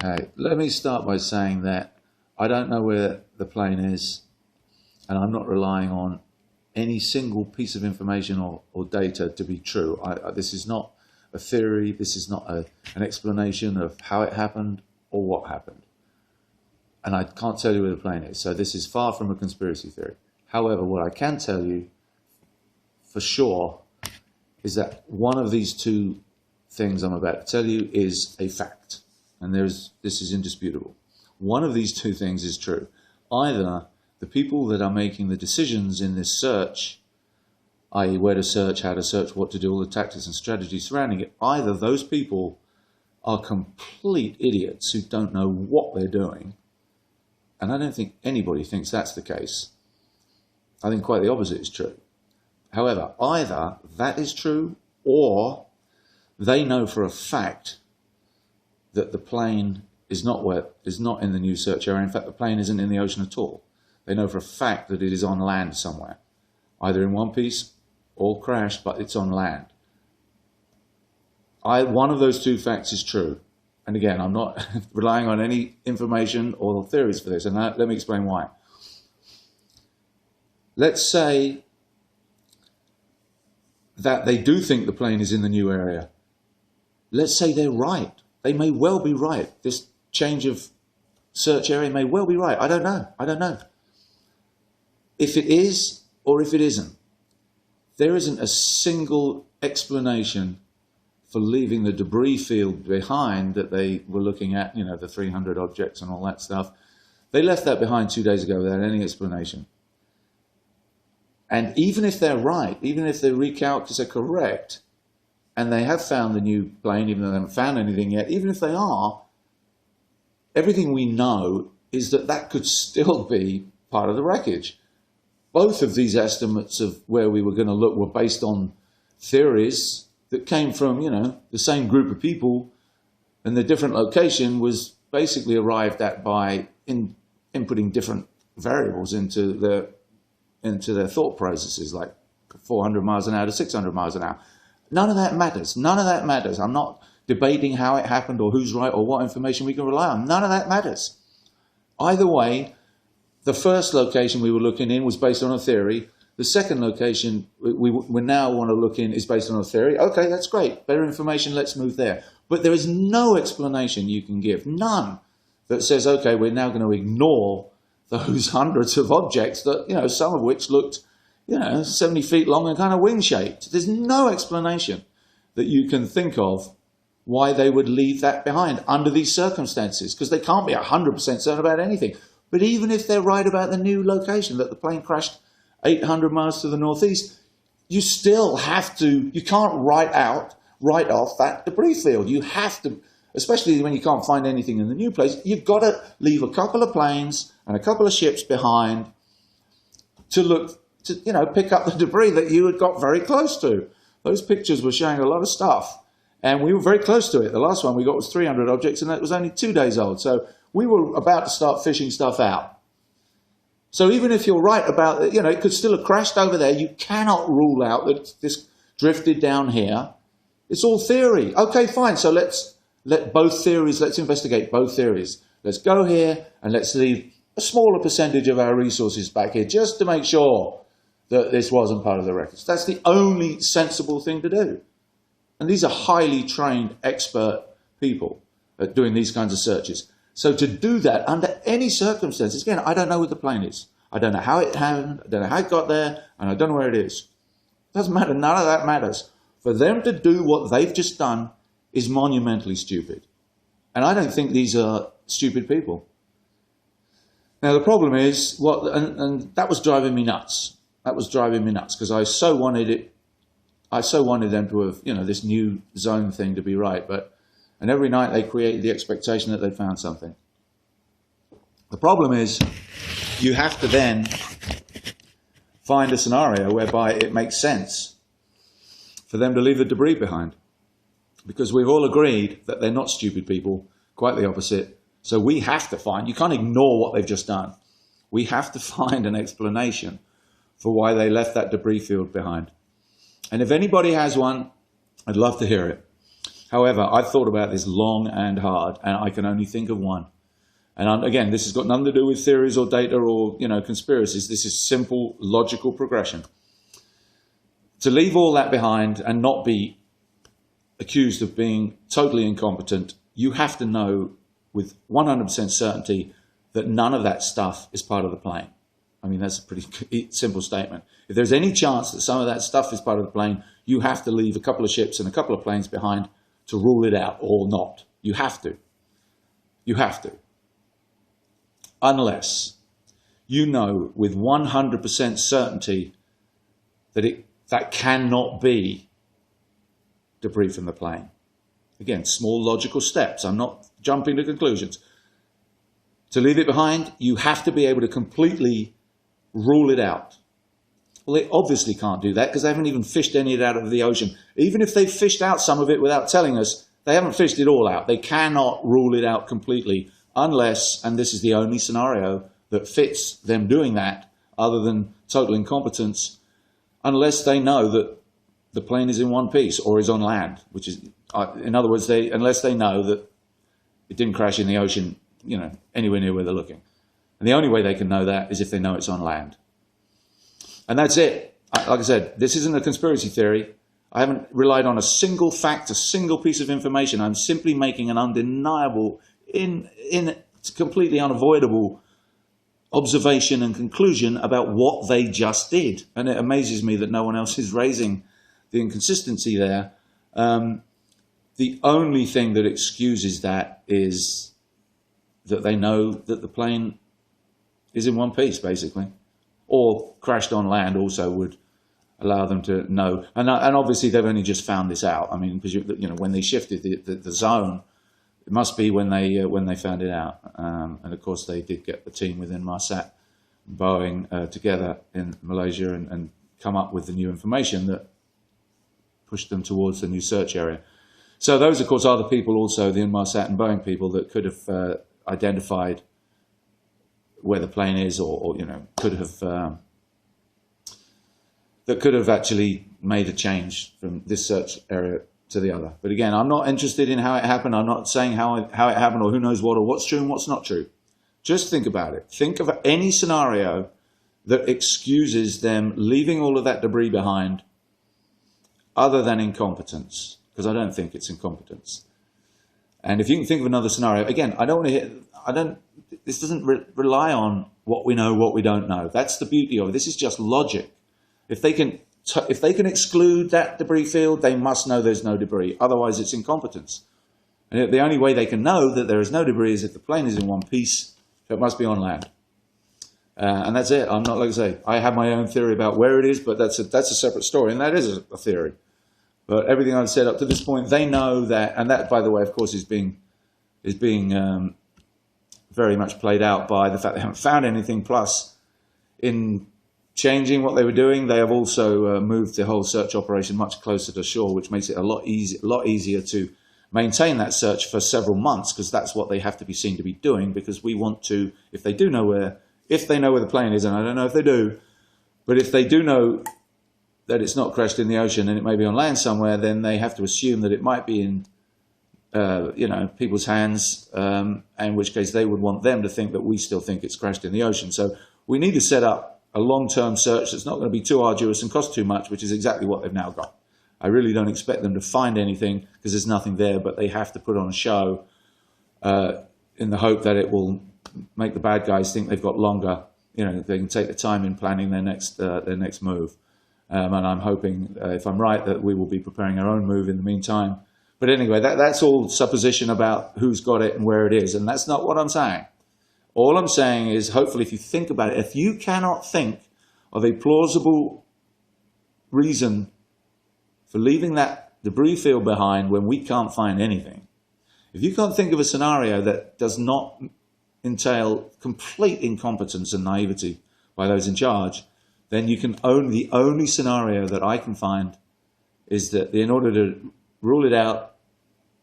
Let me start by saying that I don't know where the plane is, and I'm not relying on any single piece of information or data to be true. This is not a theory. This is not an explanation of how it happened or what happened. And I can't tell you where the plane is. So this is far from a conspiracy theory. However, what I can tell you for sure is that one of these two things I'm about to tell you is a fact. And this is indisputable. One of these two things is true. Either the people that are making the decisions in this search, i.e. where to search, how to search, what to do, all the tactics and strategies surrounding it, either those people are complete idiots who don't know what they're doing, and I don't think anybody thinks that's the case. I think quite the opposite is true. However, either that is true, or they know for a fact that the plane is not in the new search area. In fact, the plane isn't in the ocean at all. They know for a fact that it is on land somewhere, either in one piece or crashed, but it's on land. One of those two facts is true. And again, I'm not relying on any information or theories for this, and let me explain why. Let's say that they do think the plane is in the new area. Let's say they're right. They may well be right. This change of search area may well be right. I don't know. If it is or if it isn't, there isn't a single explanation for leaving the debris field behind that they were looking at, the 300 objects and all that stuff. They left that behind 2 days ago without any explanation. And even if they're right, even if the recalcs are correct, and they have found the new plane, even though they haven't found anything yet, even if they are, everything we know is that that could still be part of the wreckage. Both of these estimates of where we were going to look were based on theories that came from, the same group of people, and the different location was basically arrived at by inputting different variables into their thought processes, like 400 miles an hour to 600 miles an hour. None of that matters. None of that matters. I'm not debating how it happened or who's right or what information we can rely on. None of that matters. Either way, the first location we were looking in was based on a theory. The second location we now want to look in is based on a theory. Okay, that's great. Better information, let's move there. But there is no explanation you can give, none, that says, okay, we're now going to ignore those hundreds of objects that, some of which looked, 70 feet long and kind of wing-shaped. There's no explanation that you can think of why they would leave that behind under these circumstances, because they can't be 100% certain about anything. But even if they're right about the new location, that the plane crashed 800 miles to the northeast, you still have to, you can't write off that debris field. You have to, especially when you can't find anything in the new place, you've got to leave a couple of planes and a couple of ships behind to look, to pick up the debris that you had got very close to. Those pictures were showing a lot of stuff, and we were very close to it. The last one we got was 300 objects, and that was only 2 days old. So we were about to start fishing stuff out. So even if you're right about it, it could still have crashed over there. You cannot rule out that this drifted down here. It's all theory. Okay, fine. So let's investigate both theories. Let's go here and let's leave a smaller percentage of our resources back here just to make sure that this wasn't part of the wreckage. That's the only sensible thing to do. And these are highly trained, expert people at doing these kinds of searches. So to do that under any circumstances, again, I don't know where the plane is. I don't know how it happened. I don't know how it got there. And I don't know where it is. Doesn't matter. None of that matters. For them to do what they've just done is monumentally stupid. And I don't think these are stupid people. Now, the problem is, and that was driving me nuts. That was driving me nuts because I so wanted it. I so wanted them to have, this new zone thing to be right. And every night they created the expectation that they'd found something. The problem is you have to then find a scenario whereby it makes sense for them to leave the debris behind. Because we've all agreed that they're not stupid people, quite the opposite. So we have to find, you can't ignore what they've just done. We have to find an explanation for why they left that debris field behind. And if anybody has one, I'd love to hear it. However, I've thought about this long and hard, and I can only think of one. And again, this has got nothing to do with theories or data or, conspiracies. This is simple, logical progression. To leave all that behind and not be accused of being totally incompetent, you have to know with 100% certainty that none of that stuff is part of the plane. I mean, that's a pretty simple statement. If there's any chance that some of that stuff is part of the plane, you have to leave a couple of ships and a couple of planes behind to rule it out or not. You have to. You have to. Unless you know with 100% certainty that that cannot be debris from the plane. Again, small logical steps. I'm not jumping to conclusions. To leave it behind, you have to be able to completely rule it out. Well, they obviously can't do that because they haven't even fished any of it out of the ocean. Even if they've fished out some of it without telling us, they haven't fished it all out. They cannot rule it out completely unless, and this is the only scenario that fits them doing that other than total incompetence, unless they know that the plane is in one piece or is on land, which is, in other words, unless they know that it didn't crash in the ocean, anywhere near where they're looking. And the only way they can know that is if they know it's on land. And that's it. Like I said, this isn't a conspiracy theory. I haven't relied on a single fact, a single piece of information. I'm simply making an undeniable, completely unavoidable observation and conclusion about what they just did. And it amazes me that no one else is raising the inconsistency there. The only thing that excuses that is that they know that the plane is in one piece, basically, or crashed on land also would allow them to know. And obviously they've only just found this out. I mean, because when they shifted the zone, it must be when they found it out. And of course they did get the team within Inmarsat, Boeing together in Malaysia and come up with the new information that pushed them towards the new search area. So those, of course, are the people also, the Inmarsat and Boeing people, that could have identified where the plane is, or could have actually made a change from this search area to the other. But again, I'm not interested in how it happened. I'm not saying how it happened or who knows what or what's true and what's not true. Just think about it. Think of any scenario that excuses them leaving all of that debris behind other than incompetence, because I don't think it's incompetence. And if you can think of another scenario, again, this doesn't rely on what we know, what we don't know. That's the beauty of it. This is just logic. If they can exclude that debris field, they must know there's no debris. Otherwise, it's incompetence. And the only way they can know that there is no debris is if the plane is in one piece, so it must be on land. And that's it. I'm not, like I say, I have my own theory about where it is, but that's a separate story, and that is a theory. But everything I've said up to this point, they know that, and that, by the way, of course, is being very much played out by the fact they haven't found anything. Plus, in changing what they were doing, they have also moved the whole search operation much closer to shore, which makes it a lot easier to maintain that search for several months, because that's what they have to be seen to be doing. Because we want to, if they know where the plane is, and I don't know if they do, but if they do know that it's not crashed in the ocean and it may be on land somewhere, then they have to assume that it might be in people's hands, in which case they would want them to think that we still think it's crashed in the ocean. So we need to set up a long-term search that's not going to be too arduous and cost too much, which is exactly what they've now got. I really don't expect them to find anything because there's nothing there, but they have to put on a show in the hope that it will make the bad guys think they've got longer. They can take the time in planning their next move. And I'm hoping, if I'm right, that we will be preparing our own move in the meantime. But anyway, that's all supposition about who's got it and where it is, and that's not what I'm saying. All I'm saying is, hopefully, if you think about it, if you cannot think of a plausible reason for leaving that debris field behind when we can't find anything, if you can't think of a scenario that does not entail complete incompetence and naivety by those in charge, then the only scenario that I can find is that in order to rule it out,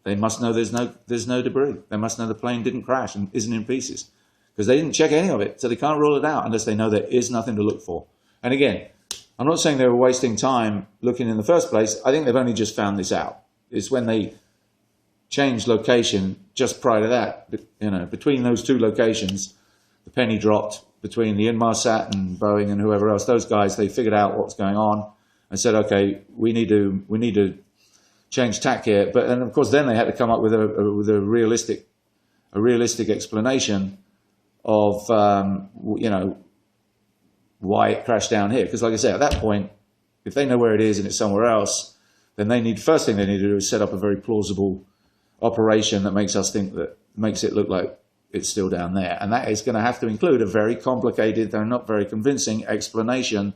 they must know there's no debris. They must know the plane didn't crash and isn't in pieces, because they didn't check any of it, so they can't rule it out unless they know there is nothing to look for. And again, I'm not saying they were wasting time looking in the first place. I think they've only just found this out. It's when they changed location just prior to that. You know, between those two locations, the penny dropped between the Inmarsat and Boeing and whoever else. Those guys, they figured out what's going on and said, okay, we need to change tack here. But and of course, then they had to come up with a realistic explanation of you know, why it crashed down here. Because like I said, at that point, if they know where it is and it's somewhere else, then first thing they need to do is set up a very plausible operation that makes it look like it's still down there. And that is going to have to include a very complicated, though not very convincing, explanation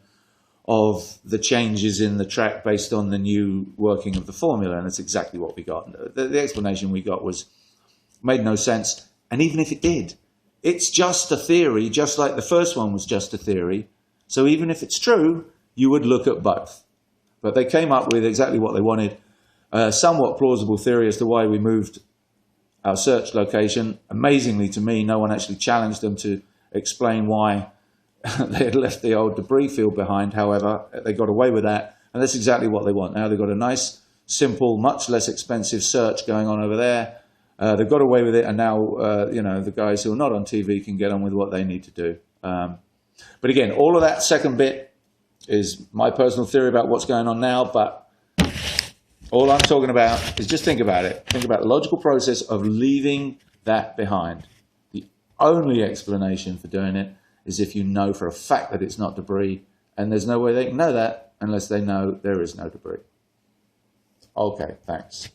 of the changes in the track based on the new working of the formula. And that's exactly what we got. The explanation we got made no sense. And even if it did, it's just a theory, just like the first one was just a theory. So even if it's true, you would look at both. But they came up with exactly what they wanted, a somewhat plausible theory as to why we moved our search location. Amazingly to me, no one actually challenged them to explain why they had left the old debris field behind. However, they got away with that, and that's exactly what they want. Now they've got a nice, simple, much less expensive search going on over there. They've got away with it, and now you know, the guys who are not on TV can get on with what they need to do. But again, all of that second bit is my personal theory about what's going on now, but all I'm talking about is just think about it. Think about the logical process of leaving that behind. The only explanation for doing it is if you know for a fact that it's not debris, and there's no way they can know that unless they know there is no debris. Okay, thanks.